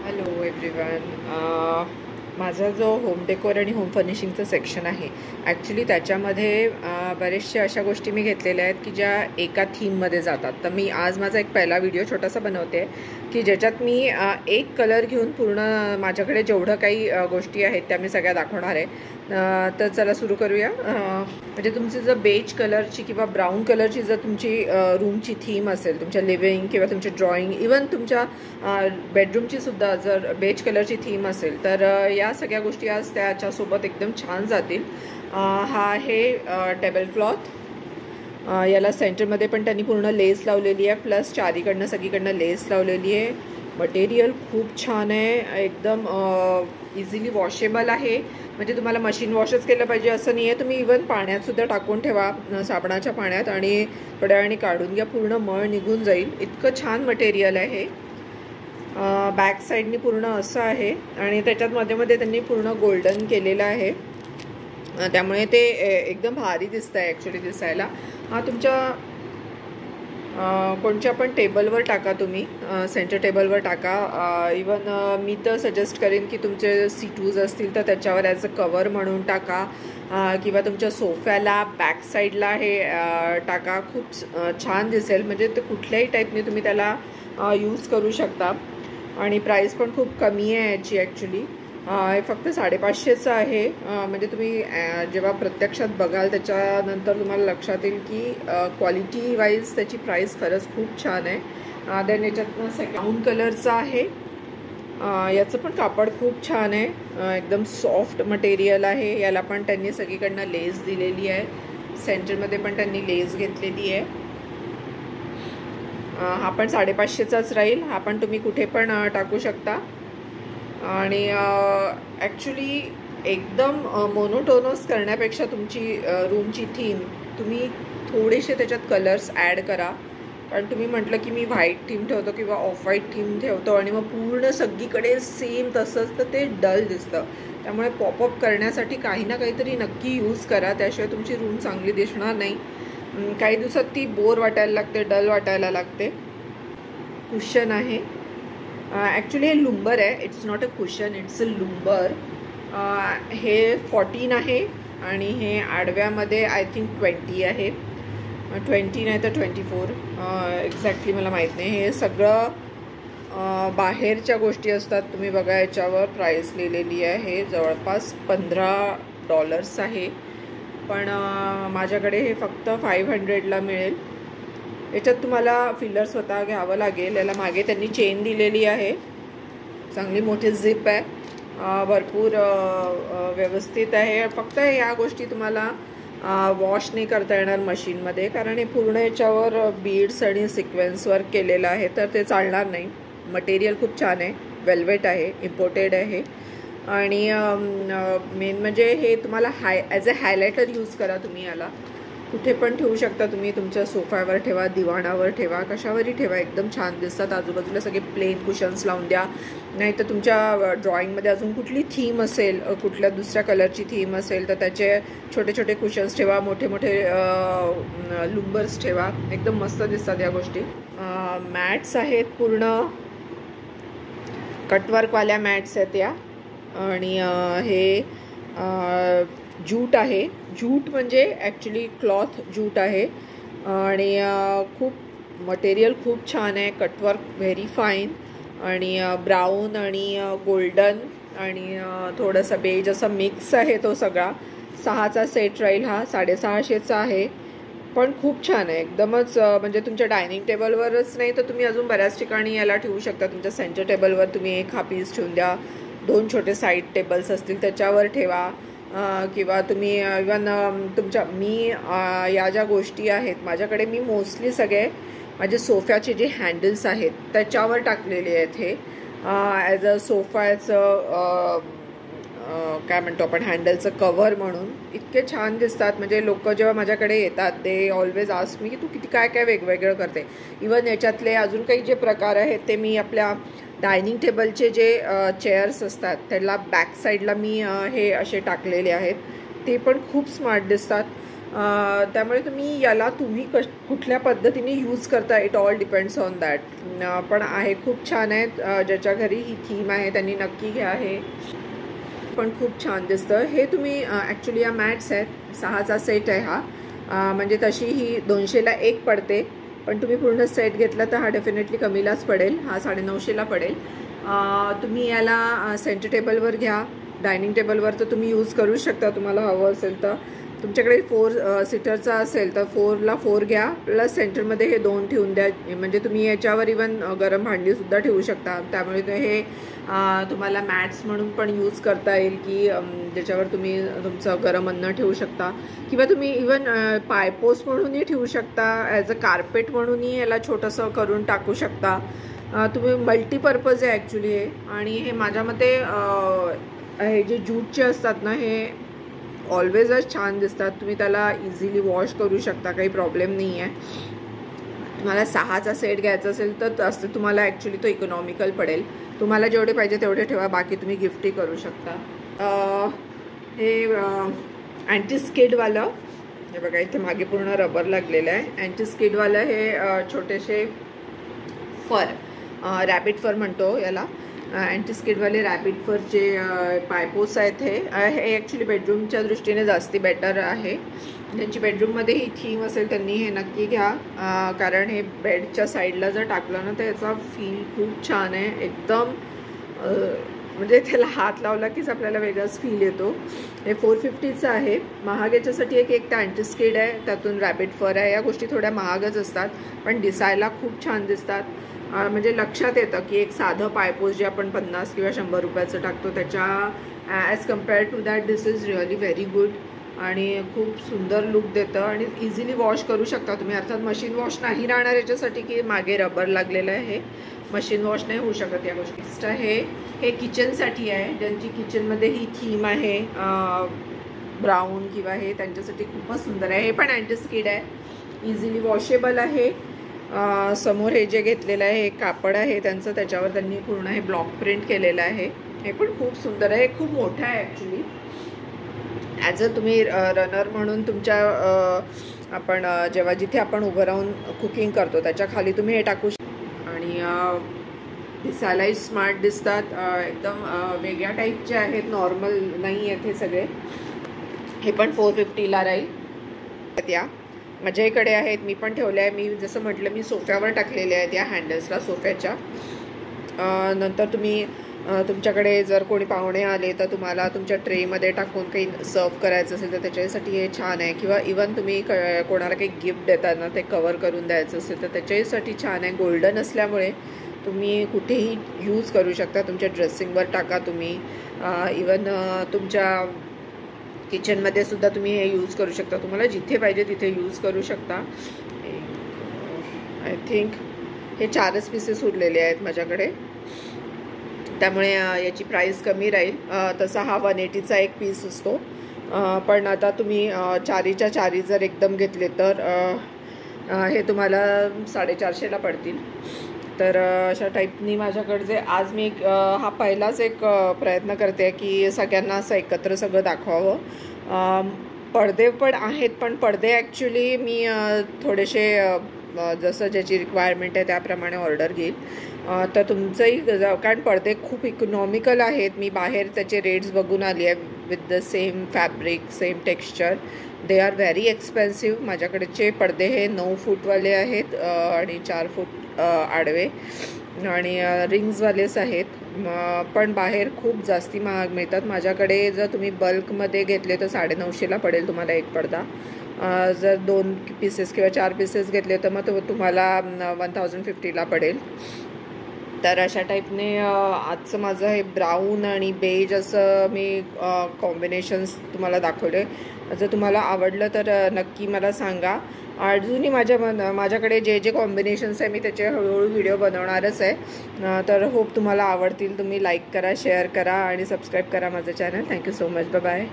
Hello everyone. माझा जो home decor आणि होम फर्निशिंगचं सेक्शन आहे ॲक्च्युली त्याच्यामध्ये बरेचशा अशा गोष्टी मी घेतलेल्या आहेत की ज्या एका थीममध्ये जातात. तर मी आज माझा एक पहिला व्हिडिओ छोटासा बनवते आहे की ज्याच्यात मी एक कलर घेऊन पूर्ण माझ्याकडे जेवढं काही गोष्टी आहेत त्या मी सगळ्या दाखवणार आहे. तर चला सुरू करूया. म्हणजे तुमची जर बेज कलरची किंवा ब्राऊन कलरची जर तुमची रूमची थीम असेल, तुमच्या लिव्हिंग किंवा तुमच्या ड्रॉइंग, इवन तुमच्या बेडरूमची सुद्धा जर बेज कलरची थीम असेल तर या सगळ्या गोष्टी आज त्याच्यासोबत एकदम छान जातील. हा आहे टेबल क्लॉथ. याला सेंटरमध्ये पण त्यांनी पूर्ण लेस लावलेली आहे, प्लस चारीकडनं सगळीकडनं लेस लावलेली आहे. मटेरियल खूप छान आहे, एकदम इझिली वॉशेबल आहे. म्हणजे तुम्हाला मशीन वॉशच केलं पाहिजे असं नाही आहे, तुम्ही इवन पाण्यातसुद्धा टाकून ठेवा, साबणाच्या पाण्यात, आणि थोड्या वेळाने काढून घ्या, पूर्ण मळ निघून जाईल. इतकं छान मटेरियल आहे. बॅक साईडनी पूर्ण असं आहे आणि त्याच्यात मध्ये मध्ये त्यांनी पूर्ण गोल्डन केलेलं आहे, त्यामुळे ते एकदम भारी दिसतं आहे ॲक्च्युली दिसायला. हा तुमच्या कोणत्या पण टेबलवर टाका, तुम्ही सेंटर टेबलवर टाका. इवन मी तर सजेस्ट करेन की तुमचे सीटूज असतील तर त्याच्यावर ॲज अ कवर म्हणून टाका, किंवा तुमच्या सोफ्याला बॅक साईडला हे टाका. खूप छान दिसेल, म्हणजे ते कुठल्याही टाईपने तुम्ही त्याला यूज करू शकता. आणि प्राईस पण खूप कमी आहे याची ॲक्च्युली. हे फक्त 550चं आहे. म्हणजे तुम्ही जेव्हा प्रत्यक्षात बघाल त्याच्यानंतर तुम्हाला लक्षात येईल की क्वालिटी वाईज त्याची प्राईस खरंच खूप छान आहे. देन याच्यातनं ब्राऊन कलरचं आहे. याचं पण कापड खूप छान आहे, एकदम सॉफ्ट मटेरियल आहे. याला पण त्यांनी सगळीकडनं लेस दिलेली आहे, सेंटरमध्ये पण त्यांनी लेस घेतलेली आहे. हा पण 550चाच राहील. हा पण तुम्ही कुठे पण टाकू शकता. आणि ॲक्च्युली एकदम मोनोटोनस करण्यापेक्षा तुमची रूमची थीम तुम्ही थोडेसे त्याच्यात कलर्स ॲड करा. कारण तुम्ही म्हटलं की मी व्हाईट थीम ठेवतो किंवा ऑफ व्हाईट थीम ठेवतो आणि मग पूर्ण सगळीकडे सेम तसंच, तर ते डल दिसतं. त्यामुळे पॉपअप करण्यासाठी काही ना काहीतरी नक्की यूज करा, त्याशिवाय तुमची रूम चांगली दिसणार नाही. काही दिवसात ती बोर वाटायला लागते, डल वाटायला लागते. कुशन आहे. ॲक्च्युली हे लुंबर आहे, it's not a cushion, it's a lumbar. हे 14 आहे आणि हे आडव्यामध्ये आय थिंक 20 आहे. 20 नाही तर 24, एक्झॅक्टली मला माहीत नाही. हे सगळं बाहेरच्या गोष्टी असतात. तुम्ही बघा याच्यावर प्राईस लिहिलेली आहे, जवळपास $15 आहे. पण माझ्याकडे हे फक्त 500ला मिळेल. याच्यात तुम्हाला फिलर स्वतः घ्यावं लागेल. याला मागे त्यांनी चेन दिलेली आहे, चांगली मोठी झिप आहे, भरपूर व्यवस्थित आहे. फक्त ह्या गोष्टी तुम्हाला वॉश नाही करता येणार मशीनमध्ये, कारण हे पूर्ण याच्यावर बीड्स आणि सिक्वेन्स वर्क केलेलं आहे, तर ते चालणार नाही. मटेरियल खूप छान आहे, वेल्वेट आहे, इम्पोर्टेड आहे. आणि मेन म्हणजे हे तुम्हाला ॲज अ हायलायटर यूज करा. तुम्ही याला कुठे पण ठेवू शकता, तुम्ही तुमच्या सोफ्यावर ठेवा, दिवाणावर ठेवा, कशावरही ठेवा, एकदम छान दिसतात. आजूबाजूला सगळे प्लेन कुशन्स लावून द्या. नाही तर तुमच्या ड्रॉइंगमध्ये अजून कुठली थीम असेल, कुठल्या दुसऱ्या कलरची थीम असेल तर त्याचे छोटे छोटे कुशन्स ठेवा, मोठे मोठे लुंबर्स ठेवा, एकदम मस्त दिसतात या गोष्टी. मॅट्स आहेत, पूर्ण कटवर्कवाल्या मॅट्स आहेत या. आणि हे ज्यूट आहे. ज्यूट म्हणजे ॲक्च्युली क्लॉथ ज्यूट आहे. आणि खूप मटेरियल खूप छान आहे, कटवर्क व्हेरी फाईन. आणि ब्राऊन आणि गोल्डन आणि थोडंसं बेज असं मिक्स आहे तो सगळा. 6चा सेट राहील हा. 650चा आहे, पण खूप छान आहे एकदमच. म्हणजे तुमच्या डायनिंग टेबलवरच नाही तर तुम्ही अजून बऱ्याच ठिकाणी याला ठेवू शकता. तुमच्या सेंटर टेबलवर तुम्ही एक हा पीस ठेवून द्या, 2 छोटे साईड टेबल्स असतील त्याच्यावर ठेवा, किंवा तुम्ही इवन तुमच्या या ज्या गोष्टी आहेत माझ्याकडे, मी मोस्टली सगळे माझे सोफ्याचे जे हँडल्स आहेत त्याच्यावर टाकलेले आहेत. हे ॲज अ सोफाचं काय म्हणतो आपण, हँडलचं कव्हर म्हणून. इतके छान दिसतात. म्हणजे लोक जेव्हा माझ्याकडे येतात ते ऑलवेज आस्क मी की तू किती काय काय वेगवेगळं करते. इवन याच्यातले अजून काही जे प्रकार आहेत ते मी आपल्या डायनिंग टेबलचे जे चेअर्स असतात त्याला बॅक साईडला मी हे असे टाकलेले आहेत, ते पण खूप स्मार्ट दिसतात. त्यामुळे तुम्ही याला तुम्ही कुठल्या पद्धतीने यूज करता, it all depends on that. पण आहे, खूप छान आहे. ज्याच्या घरी ही थीम आहे त्यांनी नक्की घ्या. हे पण खूप छान दिसतं. हे तुम्ही ॲक्च्युली या मॅट्स आहेत, 6चा सेट आहे हा. म्हणजे तशी ही 200ला एक पडते, पण तुम्ही पूर्ण सेट घेतला तर हा डेफिनेटली कमीलाच पडेल. हा 950ला पडेल. तुम्ही याला सेंटर टेबलवर घ्या, डायनिंग टेबलवर तर तुम्ही यूज करू शकता तुम्हाला हवं असेल तर. तुमच्याकडे 4 सीटरचा असेल तर 4ला 4 घ्या, प्लस सेंटरमध्ये हे 2 ठेवून द्या. म्हणजे तुम्ही याच्यावर इवन गरम भांडीसुद्धा ठेवू शकता. त्यामुळे हे तुम्हाला मॅट्स म्हणून पण यूज करता येईल, की ज्याच्यावर तुम्ही तुमचं गरम अन्न ठेवू शकता, किंवा तुम्ही इवन पायपोस्ट म्हणूनही ठेवू शकता. ॲज अ कार्पेट म्हणूनही याला छोटंसं करून टाकू शकता. तुम्ही मल्टीपर्पज आहे ॲक्च्युली हे. आणि हे माझ्या मते हे जे ज्यूटचे असतात ना, हे ऑलवेजच छान दिसतात. तुम्ही त्याला इझिली वॉश करू शकता, काही प्रॉब्लेम नाही आहे. तुम्हाला 6चा सेट घ्यायचा असेल तर असं तुम्हाला ॲक्च्युली तो इकॉनॉमिकल पडेल. तुम्हाला जेवढे पाहिजे तेवढे ठेवा, बाकी तुम्ही गिफ्टही करू शकता. हे अँटी स्किडवालं, हे बघा इथे मागे पूर्ण रबर लागलेलं आहे. अँटी स्किडवालं हे छोटेसे फर, रॅबिट फर म्हणतो याला. अँटी स्किडवाले रॅबिट फरचे पायपोस आहेत. हे ॲक्च्युली बेडरूमच्या दृष्टीने जास्ती बेटर आहे. ज्यांची बेडरूममध्ये ही थीम असेल त्यांनी हे नक्की घ्या, कारण हे बेडच्या साईडला जर टाकलं ना तर याचा फील खूप छान आहे. एकदम म्हणजे त्याला हात लावला कीच आपल्याला वेगळाच फील येतो. हे 450चं आहे. महाग याच्यासाठी एक तर अँटी स्किड आहे, त्यातून रॅबिट फर आहे. या गोष्टी थोड्या महागच असतात, पण दिसायला खूप छान दिसतात. म्हणजे लक्षात येतं की एक साधं पायपोस जे आपण 50 किंवा 100 रुपयाचं टाकतो त्याच्या as compared to that this is really very good. आणि खूप सुंदर लुक देतं आणि इझिली वॉश करू शकता तुम्ही. अर्थात मशीन वॉश नाही राहणार याच्यासाठी, की मागे रबर लागलेलं आहे. हे मशीन वॉश नाही होऊ शकत या गोष्टी. नेक्स्ट हे किचनसाठी आहे. ज्यांची किचनमध्ये ही थीम आहे ब्राऊन किंवा हे, त्यांच्यासाठी खूपच सुंदर आहे. हे पण अँटी स्किड आहे, इझिली वॉशेबल आहे. समोर हे जे घेतलेलं आहे हे कापड आहे त्यांचं, त्याच्यावर त्यांनी पूर्ण हे ब्लॉक प्रिंट केलेलं आहे. हे पण खूप सुंदर आहे. खूप मोठं आहे ॲक्च्युली. ॲज अ तुम्ही रनर म्हणून तुमच्या आपण जेव्हा जिथे आपण उभं राहून कुकिंग करतो त्याच्या खाली तुम्ही हे टाकू शकता. आणि दिसायलाही स्मार्ट दिसतात. एकदम वेगळ्या टाईपचे आहेत, नॉर्मल नाही आहेत हे सगळे. हे पण 450ला राहील. त्या माझ्याकडे आहेत, मी पण ठेवले आहे. मी जसं म्हटलं मी सोफ्यावर टाकलेले आहेत या हँडल्सला सोफ्याच्या. नंतर तुम्ही तुमच्याकडे जर कोणी पाहुणे आले तर तुम्हाला तुमच्या ट्रेमध्ये टाकून काही सर्व करायचं असेल तर त्याच्यासाठी हे छान आहे. किंवा इवन तुम्ही कोणाला काही गिफ्ट देताना ते कवर करून द्यायचं असेल तर त्याच्यासाठी छान आहे. गोल्डन असल्यामुळे तुम्ही कुठेही यूज करू शकता. तुमच्या ड्रेसिंगवर टाका तुम्ही. इवन तुमच्या किचनमध्ये सुद्धा तुम्ही हे यूज करू शकता. तुम्हाला जिथे पाहिजे तिथे यूज करू शकता. आय थिंक हे 4च पीसेस उरलेले आहेत माझ्याकडे, त्यामुळे याची प्राईस कमी राहील. तसा हा 180चा एक पीस असतो, पण आता तुम्ही 4च्या 4 जर एकदम घेतले तर हे तुम्हाला 450ला पडतील. तर अशा टाईपनी माझ्याकडचे आज मी हा पहिलाच एक प्रयत्न करते की सगळ्यांना असं एकत्र सगळं दाखवावं. पडदे पण आहेत, पण पडदे ॲक्च्युली मी थोडेसे जसं ज्याची रिक्वायरमेंट आहे त्याप्रमाणे ऑर्डर घेईल. तर तुमचंही, कारण पडदे खूप इकॉनॉमिकल आहेत. मी बाहेर त्याचे रेट्स बघून आली आहे with the same fabric, same texture. They are very expensive. माझ्याकडेचे पडदे हे 9 फूटवाले आहेत आणि 4 फूट आडवे आणि रिंग्सवालेच आहेत. पण बाहेर खूप जास्ती महाग मिळतात. माझ्याकडे जर तुम्ही बल्कमध्ये घेतले तर 950ला पडेल तुम्हाला एक पडदा. जर 2 पीसेस किंवा 4 पीसेस घेतले तर मग तुम्हाला 1050ला पडेल. तर अशा टाईपने आजचं माझं हे ब्राऊन आणि बेज असं मी कॉम्बिनेशन्स तुम्हाला दाखवले. जर तुम्हाला आवडलं तर नक्की मला सांगा. अजूनही माझ्याकडे जे कॉम्बिनेशन्स आहे मी त्याचे हळूहळू व्हिडिओ बनवणारच आहे. तर होप तुम्हाला आवडतील. तुम्ही लाईक करा, शेअर करा आणि सबस्क्राईब करा माझं channel. Thank you so much. Bye.